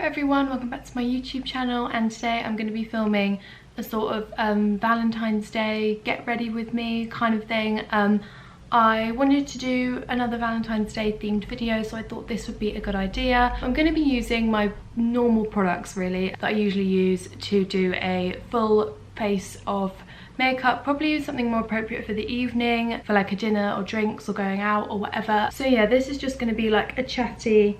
everyone, welcome back to my YouTube channel, and today I'm going to be filming a sort of Valentine's Day get ready with me kind of thing. I wanted to do another Valentine's Day themed video, so I thought this would be a good idea. I'm going to be using my normal products really that I usually use to do a full face of makeup. Probably use something more appropriate for the evening, for like a dinner or drinks or going out or whatever. So yeah, this is just going to be like a chatty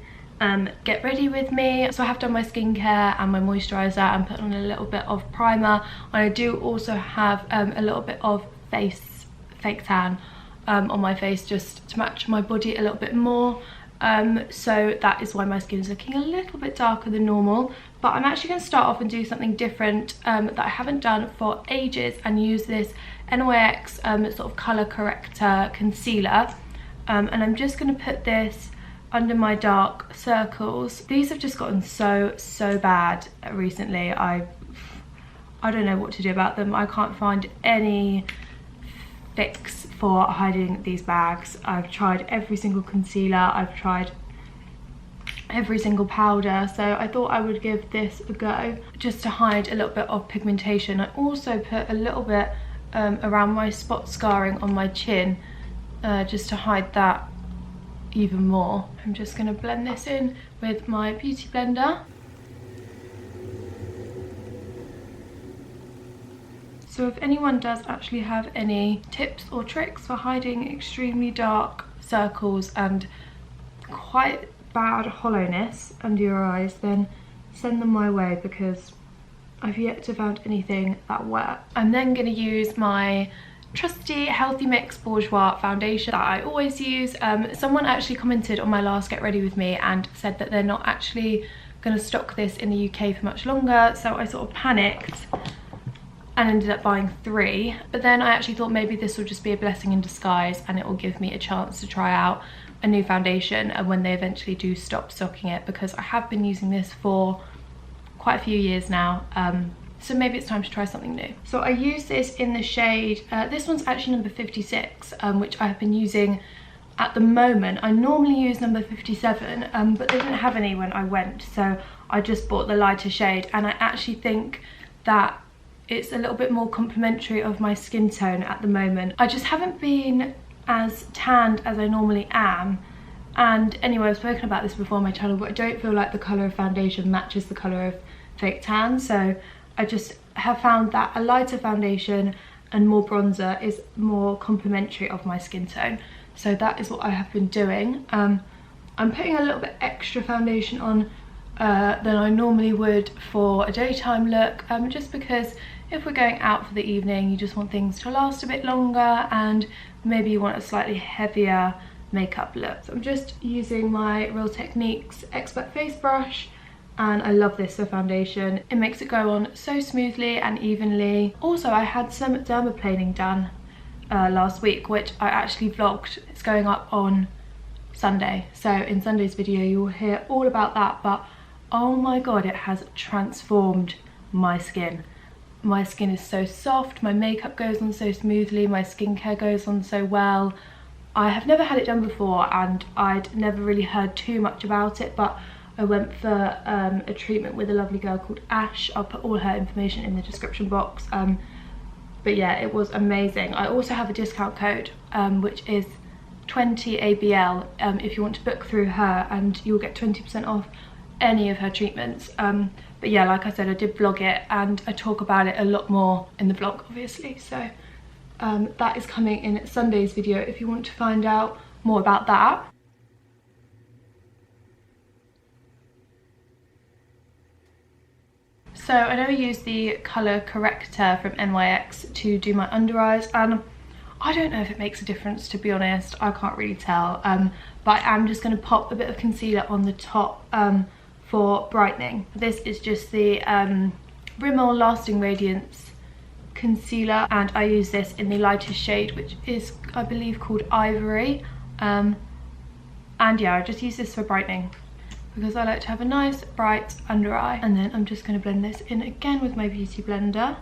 get ready with me. So I have done my skincare and my moisturizer and put on a little bit of primer, and I do also have a little bit of fake tan on my face just to match my body a little bit more. So that is why my skin is looking a little bit darker than normal. But I'm actually going to start off and do something different that I haven't done for ages, and use this NYX sort of colour corrector concealer. And I'm just going to put this under my dark circles. These have just gotten so bad recently. I don't know what to do about them. I can't find any fix for hiding these bags. I've tried every single concealer, I've tried every single powder, so I thought I would give this a go just to hide a little bit of pigmentation. I also put a little bit around my spot scarring on my chin just to hide that even more. I'm just going to blend this in with my beauty blender. So if anyone does actually have any tips or tricks for hiding extremely dark circles and quite bad hollowness under your eyes, then send them my way, because I've yet to find anything that works. I'm then going to use my trusty Healthy Mix Bourjois foundation that I always use. Someone actually commented on my last Get Ready With Me and said that they're not actually going to stock this in the UK for much longer, so I sort of panicked and ended up buying 3. But then I actually thought maybe this will just be a blessing in disguise and it will give me a chance to try out a new foundation when they eventually do stop stocking it, because I have been using this for quite a few years now. So maybe it's time to try something new. So I use this in the shade, this one's actually number 56, which I have been using at the moment. I normally use number 57, but they didn't have any when I went, so I just bought the lighter shade, and I actually think that it's a little bit more complementary of my skin tone at the moment. I just haven't been as tanned as I normally am, and anyway, I've spoken about this before on my channel, but I don't feel like the colour of foundation matches the colour of fake tan, so I just have found that a lighter foundation and more bronzer is more complementary of my skin tone. So that is what I have been doing. I'm putting a little bit extra foundation on than I normally would for a daytime look, just because if we're going out for the evening, you just want things to last a bit longer, and maybe you want a slightly heavier makeup look. So I'm just using my Real Techniques Expert Face Brush, and I love this for foundation. It makes it go on so smoothly and evenly. Also, I had some dermaplaning done last week, which I actually vlogged. It's going up on Sunday, so in Sunday's video you will hear all about that. But oh my god, it has transformed my skin. My skin is so soft, my makeup goes on so smoothly, my skincare goes on so well. I have never had it done before, and I'd never really heard too much about it, but I went for a treatment with a lovely girl called Ash. I'll put all her information in the description box. But yeah, it was amazing. I also have a discount code, which is 20ABL, if you want to book through her, and you'll get 20% off any of her treatments. But yeah, like I said, I did vlog it, and I talk about it a lot more in the vlog, obviously. So that is coming in Sunday's video if you want to find out more about that. So I know I use the colour corrector from NYX to do my under eyes, and I don't know if it makes a difference, to be honest. I can't really tell, but I'm just going to pop a bit of concealer on the top for brightening. This is just the Rimmel Lasting Radiance concealer, and I use this in the lightest shade, which is, I believe, called Ivory. And yeah, I just use this for brightening, because I like to have a nice bright under eye. And then I'm just going to blend this in again with my beauty blender.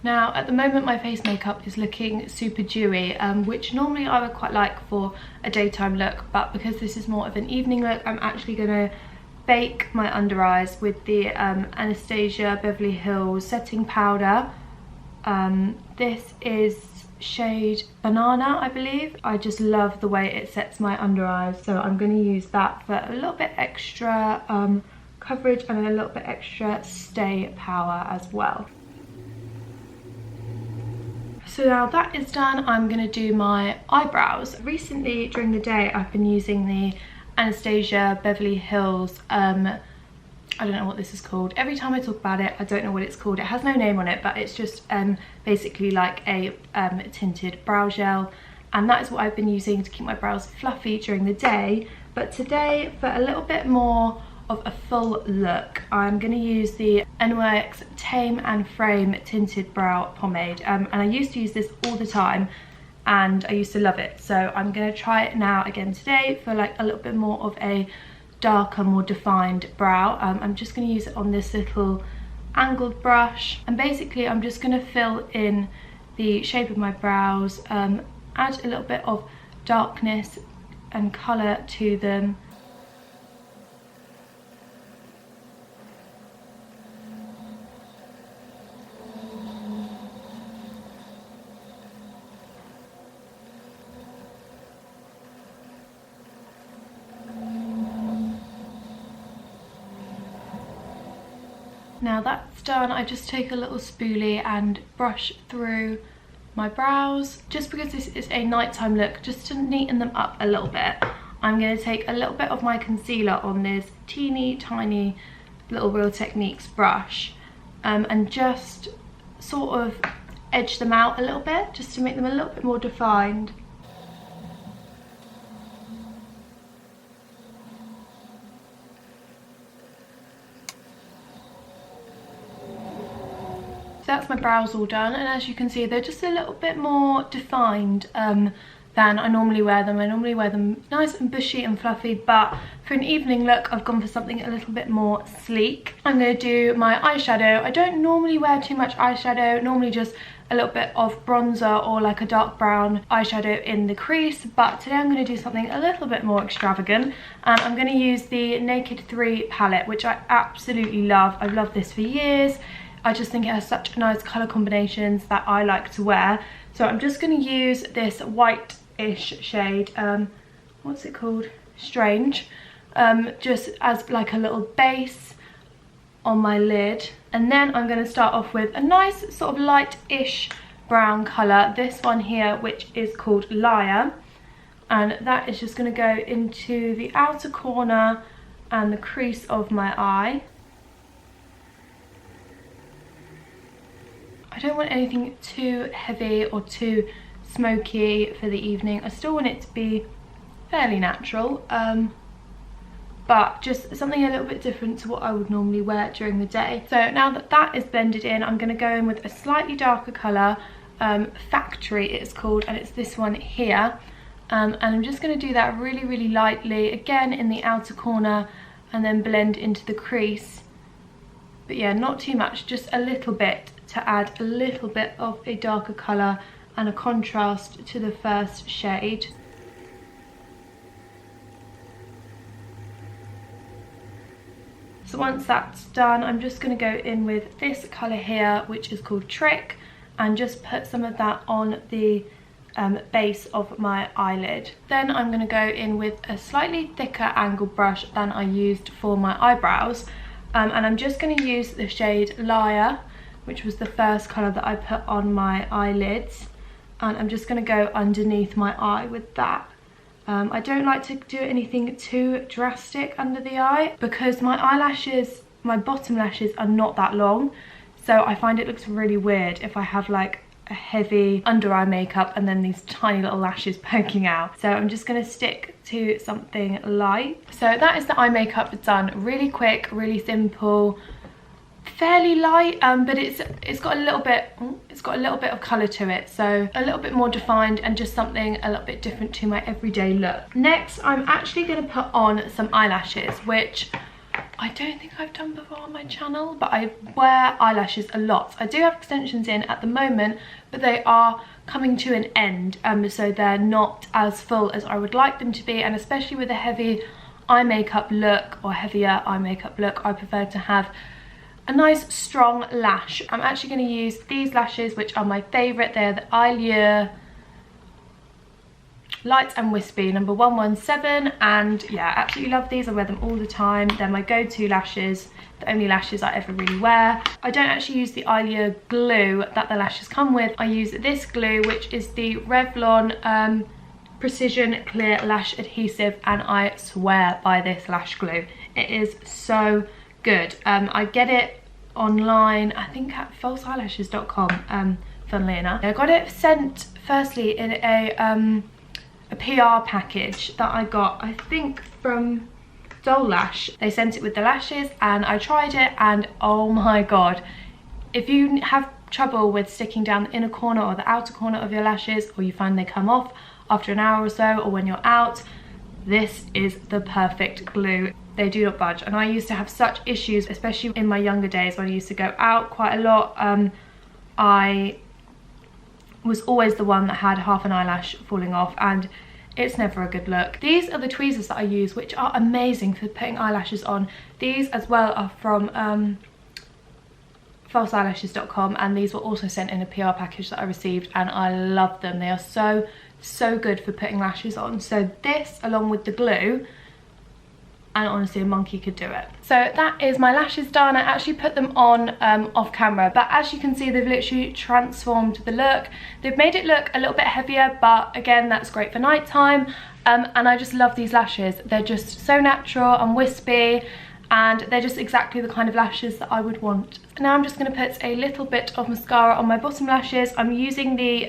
Now at the moment my face makeup is looking super dewy, which normally I would quite like for a daytime look, but because this is more of an evening look, I'm actually going to bake my under eyes with the Anastasia Beverly Hills setting powder. This is shade Banana, I believe. I just love the way it sets my under eyes, so I'm going to use that for a little bit extra coverage and a little bit extra stay power as well. So now that is done, I'm going to do my eyebrows. Recently during the day I've been using the Anastasia Beverly Hills, I don't know what this is called. Every time I talk about it, I don't know what it's called. It has no name on it, but it's just basically like a tinted brow gel. And that is what I've been using to keep my brows fluffy during the day. But today, for a little bit more of a full look, I'm going to use the NYX Tame and Frame Tinted Brow Pomade. And I used to use this all the time, and I used to love it. So I'm going to try it now again today for like a little bit more of a darker, more defined brow. I'm just going to use it on this little angled brush, and basically I'm just going to fill in the shape of my brows, add a little bit of darkness and colour to them. Now that's done, I just take a little spoolie and brush through my brows. Just because this is a nighttime look, just to neaten them up a little bit, I'm going to take a little bit of my concealer on this teeny tiny little Real Techniques brush, and just sort of edge them out a little bit, just to make them a little bit more defined. That's my brows all done, and as you can see they're just a little bit more defined than I normally wear them. I normally wear them nice and bushy and fluffy, but for an evening look I've gone for something a little bit more sleek. I'm going to do my eyeshadow. I don't normally wear too much eyeshadow, normally just a little bit of bronzer or like a dark brown eyeshadow in the crease, but today I'm going to do something a little bit more extravagant, and I'm going to use the Naked 3 palette, which I absolutely love. I've loved this for years. I just think it has such nice colour combinations that I like to wear. So I'm just going to use this white-ish shade, what's it called? Strange. Just as like a little base on my lid. And then I'm going to start off with a nice sort of light-ish brown colour. This one here, which is called Liar. And that is just going to go into the outer corner and the crease of my eye. I don't want anything too heavy or too smoky for the evening. I still want it to be fairly natural, but just something a little bit different to what I would normally wear during the day. So now that that is blended in, I'm going to go in with a slightly darker colour, Factory it's called, and it's this one here. And I'm just going to do that really, really lightly, again in the outer corner, and then blend into the crease. But yeah, not too much, just a little bit, to add a little bit of a darker colour and a contrast to the first shade. So once that's done, I'm just going to go in with this colour here, which is called Trick, and just put some of that on the base of my eyelid. Then I'm going to go in with a slightly thicker angled brush than I used for my eyebrows, and I'm just going to use the shade Liar, which was the first colour that I put on my eyelids, and I'm just going to go underneath my eye with that. I don't like to do anything too drastic under the eye because my eyelashes, my bottom lashes are not that long, so I find it looks really weird if I have like a heavy under eye makeup and then these tiny little lashes poking out. So I'm just going to stick to something light. So that is the eye makeup done. Really quick, really simple, fairly light, but it's got a little bit of colour to it, so a little bit more defined and just something a little bit different to my everyday look. Next, I'm actually going to put on some eyelashes, which I don't think I've done before on my channel, but I wear eyelashes a lot. I do have extensions in at the moment, but they are coming to an end, so they're not as full as I would like them to be, and especially with a heavy eye makeup look or heavier eye makeup look, I prefer to have a nice strong lash. I'm actually going to use these lashes, which are my favourite. They're the Eyelure Light and Wispy number 117, and yeah, absolutely love these. I wear them all the time. They're my go-to lashes, the only lashes I ever really wear. I don't actually use the Eyelure glue that the lashes come with. I use this glue, which is the Revlon Precision Clear Lash Adhesive, and I swear by this lash glue. It is so good. I get it online, I think at falseeyelashes.com, funnily enough. I got it sent firstly in a PR package that I got, I think from Lash. They sent it with the lashes and I tried it, and oh my god, if you have trouble with sticking down the inner corner or the outer corner of your lashes, or you find they come off after an hour or so, or when you're out, this is the perfect glue. They do not budge, and I used to have such issues, especially in my younger days when I used to go out quite a lot. I was always the one that had half an eyelash falling off, and it's never a good look. These are the tweezers that I use, which are amazing for putting eyelashes on. These as well are from falseeyelashes.com, and these were also sent in a PR package that I received, and I love them. They are so good for putting lashes on. So this, along with the glue, and honestly a monkey could do it. So that is my lashes done. I actually put them on off camera, but as you can see, they've literally transformed the look. They've made it look a little bit heavier, but again, that's great for nighttime. And I just love these lashes. They're just so natural and wispy, and they're just exactly the kind of lashes that I would want. Now I'm just going to put a little bit of mascara on my bottom lashes. I'm using the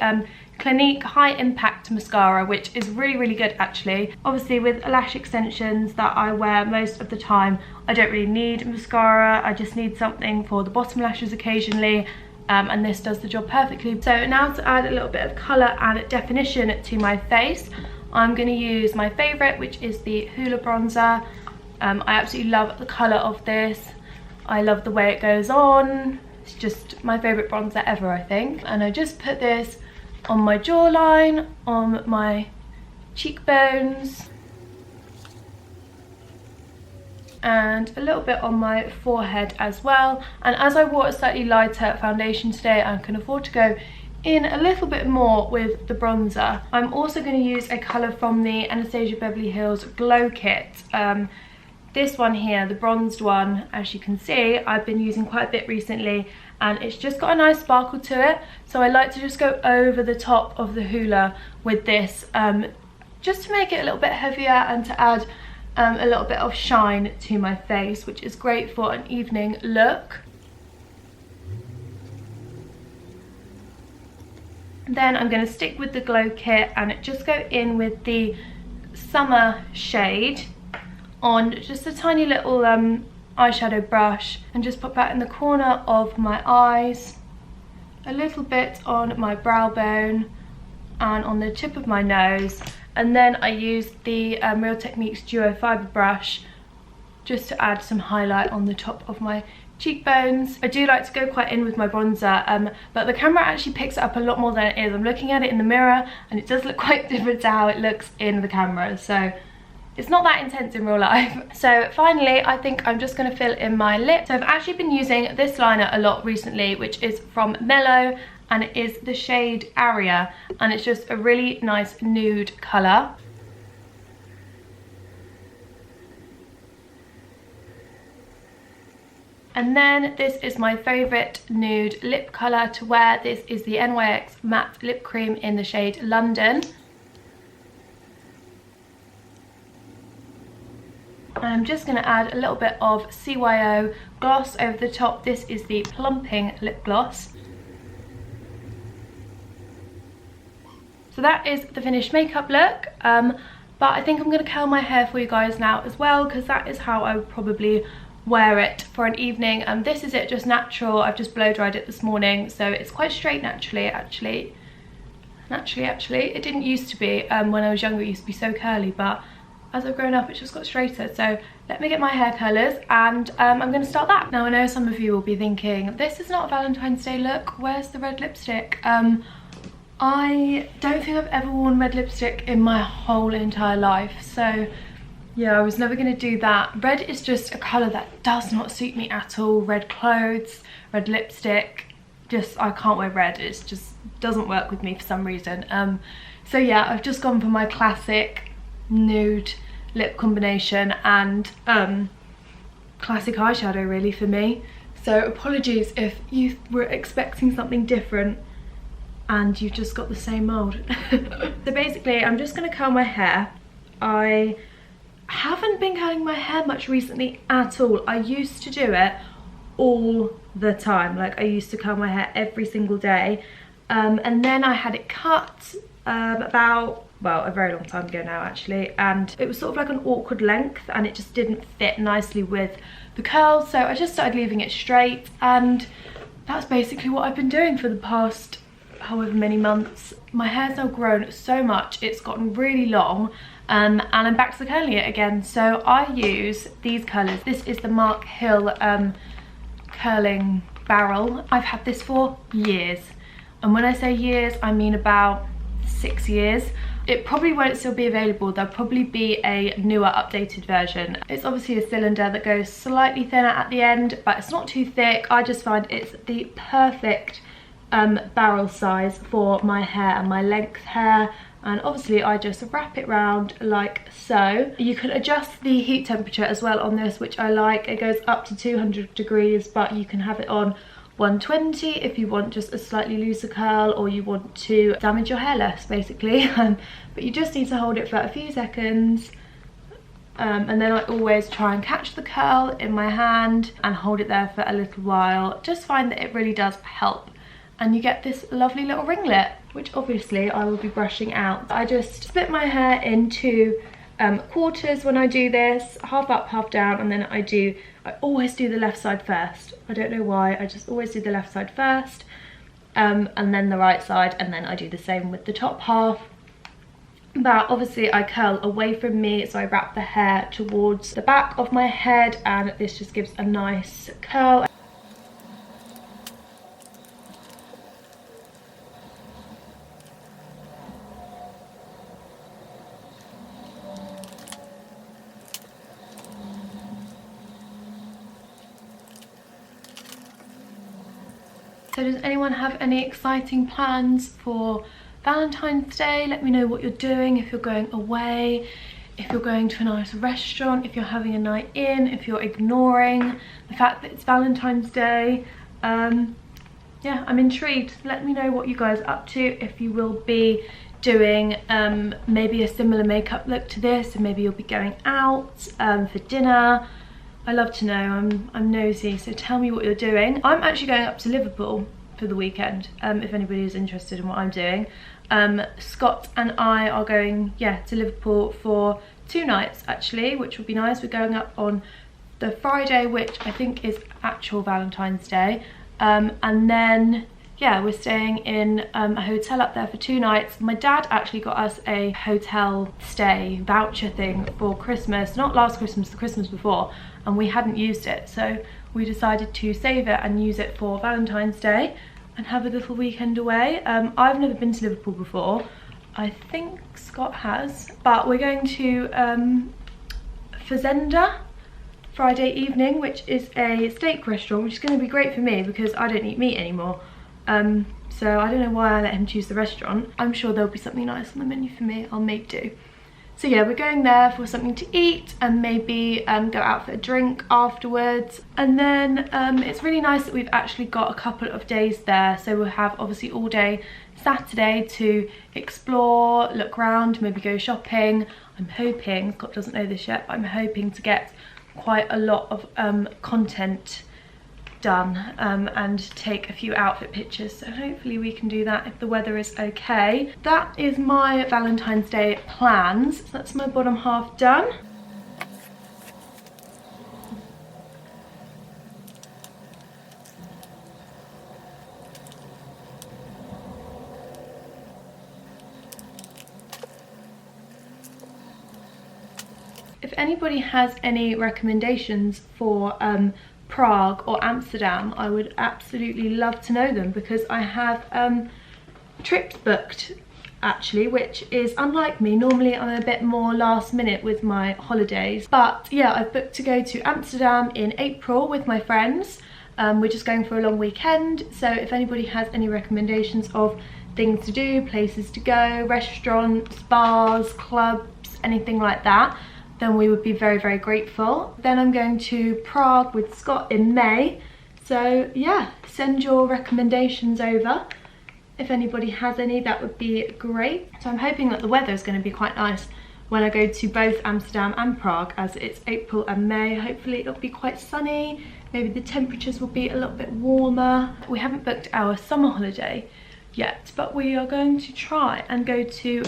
Clinique High Impact Mascara, which is really good actually. Obviously with lash extensions that I wear most of the time, I don't really need mascara. I just need something for the bottom lashes occasionally, and this does the job perfectly. So now to add a little bit of colour and definition to my face, I'm going to use my favourite, which is the Hoola bronzer. I absolutely love the colour of this. I love the way it goes on. It's just my favourite bronzer ever, I think. And I just put this on my jawline, on my cheekbones, and a little bit on my forehead as well. And as I wore a slightly lighter foundation today, I can afford to go in a little bit more with the bronzer. I'm also going to use a colour from the Anastasia Beverly Hills Glow Kit. This one here, the bronzed one, as you can see, I've been using quite a bit recently, and it's just got a nice sparkle to it. So I like to just go over the top of the Hoola with this, just to make it a little bit heavier and to add a little bit of shine to my face, which is great for an evening look. Then I'm going to stick with the Glow Kit and just go in with the Summer shade on just a tiny little eyeshadow brush, and just put that in the corner of my eyes, a little bit on my brow bone and on the tip of my nose. And then I use the Real Techniques Duo Fibre brush just to add some highlight on the top of my cheekbones. I do like to go quite in with my bronzer, but the camera actually picks it up a lot more than it is. I'm looking at it in the mirror and it does look quite different to how it looks in the camera, so it's not that intense in real life. So finally, I think I'm just going to fill in my lip. So I've actually been using this liner a lot recently, which is from Mellow, and it is the shade Aria, and it's just a really nice nude colour. And then this is my favourite nude lip colour to wear. This is the NYX Matte Lip Cream in the shade London. I'm just going to add a little bit of C.Y.O gloss over the top. This is the Plumping lip gloss. So that is the finished makeup look, but I think I'm going to curl my hair for you guys now as well, because that is how I would probably wear it for an evening. This is it, just natural. I've just blow dried it this morning, so it's quite straight naturally. It didn't used to be. When I was younger it used to be so curly, but as I've grown up it's just got straighter. So let me get my hair colours and I'm going to start that. Now I know some of you will be thinking, this is not a Valentine's Day look, where's the red lipstick? I don't think I've ever worn red lipstick in my whole entire life, so yeah, I was never going to do that. Red is just a colour that does not suit me at all. Red clothes, red lipstick, just I can't wear red. It just doesn't work with me for some reason. So yeah, I've just gone for my classic nude lip combination and classic eyeshadow really for me. So apologies if you were expecting something different and you've just got the same mould. So basically I'm just going to curl my hair. I haven't been curling my hair much recently at all. I used to do it all the time. Like I used to curl my hair every single day. And then I had it cut about, well, a very long time ago now actually. And it was sort of like an awkward length and it just didn't fit nicely with the curls. So I just started leaving it straight and that's basically what I've been doing for the past however many months. My hair's now grown so much, it's gotten really long. And I'm back to curling it again. So I use these colours. This is the Mark Hill curling barrel. I've had this for years. And when I say years, I mean about 6 years. It probably won't still be available. There'll probably be a newer updated version. It's obviously a cylinder that goes slightly thinner at the end, but it's not too thick. I just find it's the perfect barrel size for my hair and my length hair. And obviously I just wrap it round like so. You can adjust the heat temperature as well on this, which I like. It goes up to 200 degrees, but you can have it on 120 if you want just a slightly looser curl or you want to damage your hair less basically. But you just need to hold it for a few seconds. And then I always try and catch the curl in my hand and hold it there for a little while. Just find that it really does help. And you get this lovely little ringlet, which obviously I will be brushing out. I just split my hair into quarters when I do this, half up, half down, and then I always do the left side first. I don't know why, I just always do the left side first, and then the right side, and then I do the same with the top half. But obviously I curl away from me, so I wrap the hair towards the back of my head, and this just gives a nice curl. So does anyone have any exciting plans for Valentine's Day? Let me know what you're doing, if you're going away, if you're going to a nice restaurant, if you're having a night in, if you're ignoring the fact that it's Valentine's Day. Yeah, I'm intrigued. Let me know what you guys are up to, if you will be doing maybe a similar makeup look to this, and maybe you'll be going out for dinner. I love to know, I'm nosy, so tell me what you're doing. I'm actually going up to Liverpool for the weekend, if anybody is interested in what I'm doing. Scott and I are going, yeah, to Liverpool for 2 nights actually, which will be nice. We're going up on the Friday, which I think is actual Valentine's Day. And then, yeah, we're staying in a hotel up there for 2 nights. My dad actually got us a hotel stay voucher thing for Christmas, not last Christmas, the Christmas before, and we hadn't used it, so we decided to save it and use it for Valentine's Day and have a little weekend away. I've never been to Liverpool before. I think Scott has, but we're going to Fazenda Friday evening, which is a steak restaurant, which is going to be great for me because I don't eat meat anymore. So I don't know why I let him choose the restaurant. I'm sure there'll be something nice on the menu for me. I'll make do. So yeah, we're going there for something to eat and maybe go out for a drink afterwards. And then it's really nice that we've actually got a couple of days there. So we'll have obviously all day Saturday to explore, look around, maybe go shopping. I'm hoping, Scott doesn't know this yet, but I'm hoping to get quite a lot of content done and take a few outfit pictures, so hopefully we can do that if the weather is okay. That is my Valentine's Day plans. So that's my bottom half done. if anybody has any recommendations for Prague or Amsterdam, I would absolutely love to know them, because I have trips booked actually, which is unlike me. Normally I'm a bit more last minute with my holidays, but yeah, I've booked to go to Amsterdam in April with my friends. We're just going for a long weekend, so if anybody has any recommendations of things to do, places to go, restaurants, bars, clubs, anything like that, then we would be very, very grateful. Then I'm going to Prague with Scott in May, so yeah, send your recommendations over. If anybody has any, that would be great. So I'm hoping that the weather is going to be quite nice when I go to both Amsterdam and Prague, as it's April and May. Hopefully it'll be quite sunny, maybe the temperatures will be a little bit warmer. We haven't booked our summer holiday yet, but we are going to try and go to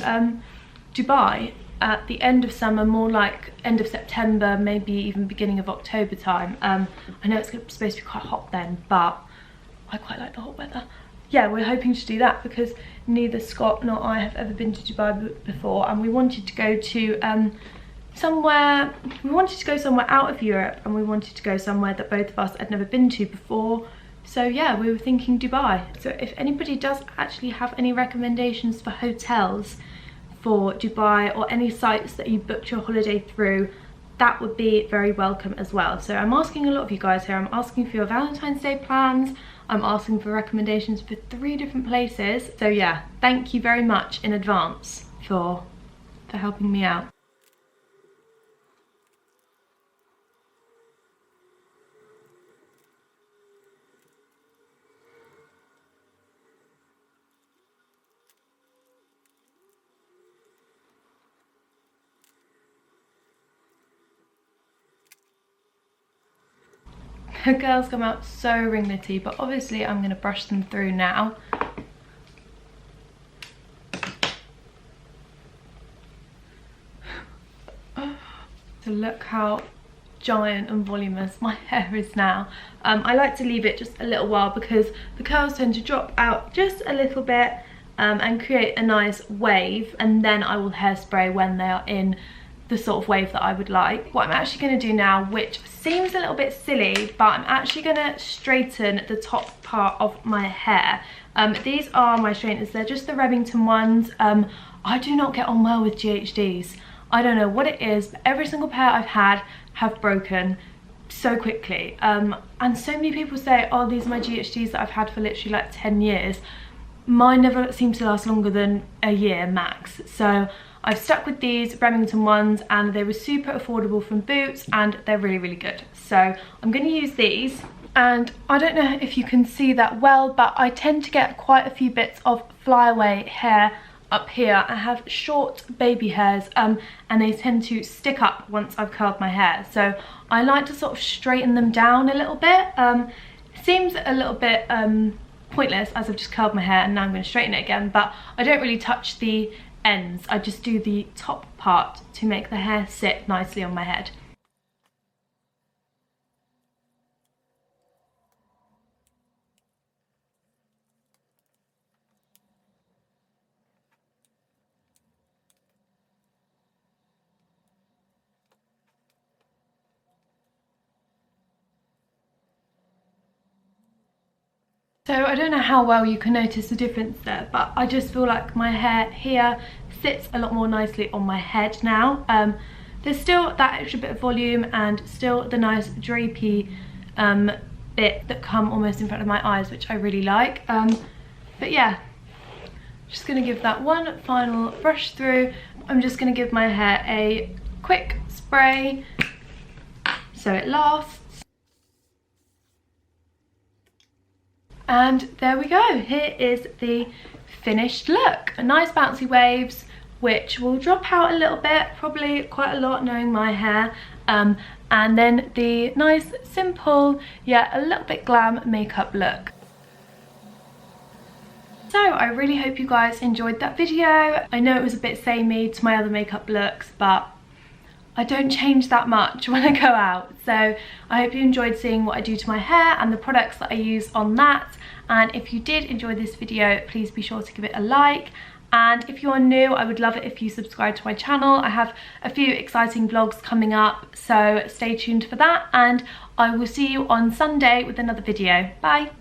Dubai at the end of summer, more like end of September, maybe even beginning of October time. I know it's supposed to be quite hot then, but I quite like the hot weather. Yeah, we're hoping to do that because neither Scott nor I have ever been to Dubai before, and we wanted to go to somewhere out of Europe, and we wanted to go somewhere that both of us had never been to before. So yeah, we were thinking Dubai. So if anybody does actually have any recommendations for hotels for Dubai, or any sites that you booked your holiday through, that would be very welcome as well. So I'm asking a lot of you guys here. I'm asking for your Valentine's Day plans. I'm asking for recommendations for 3 different places. So yeah, thank you very much in advance for helping me out. Her curls come out so ringlety, but obviously I'm going to brush them through now. So look how giant and voluminous my hair is now. I like to leave it just a little while because the curls tend to drop out just a little bit and create a nice wave, and then I will hairspray when they are in the sort of wave that I would like. What I'm actually going to do now, which seems a little bit silly, but I'm actually going to straighten the top part of my hair. These are my straighteners. They're just the Remington ones. I do not get on well with GHDs. I don't know what it is, but every single pair I've had have broken so quickly. And so many people say, oh, these are my GHDs that I've had for literally like 10 years. Mine never seems to last longer than a year max. So I've stuck with these Remington ones, and they were super affordable from Boots, and they're really, really good. So I'm going to use these, and I don't know if you can see that well, but I tend to get quite a few bits of flyaway hair up here. I have short baby hairs, and they tend to stick up once I've curled my hair. So I like to sort of straighten them down a little bit. Seems a little bit pointless as I've just curled my hair and now I'm going to straighten it again, but I don't really touch the ends. I just do the top part to make the hair sit nicely on my head. So I don't know how well you can notice the difference there, but I just feel like my hair here sits a lot more nicely on my head now. There's still that extra bit of volume and still the nice drapey bit that come almost in front of my eyes, which I really like. But yeah, just gonna give that one final brush through. I'm just gonna give my hair a quick spray so it lasts. And there we go, here is the finished look. A nice bouncy waves, which will drop out a little bit, probably quite a lot knowing my hair. And then the nice, simple, yet a little bit glam makeup look. So I really hope you guys enjoyed that video. I know it was a bit samey to my other makeup looks, but I don't change that much when I go out. So I hope you enjoyed seeing what I do to my hair and the products that I use on that. And if you did enjoy this video, please be sure to give it a like And if you're new, I would love it if you subscribe to my channel. I have a few exciting vlogs coming up, so stay tuned for that, and I will see you on Sunday with another video. Bye.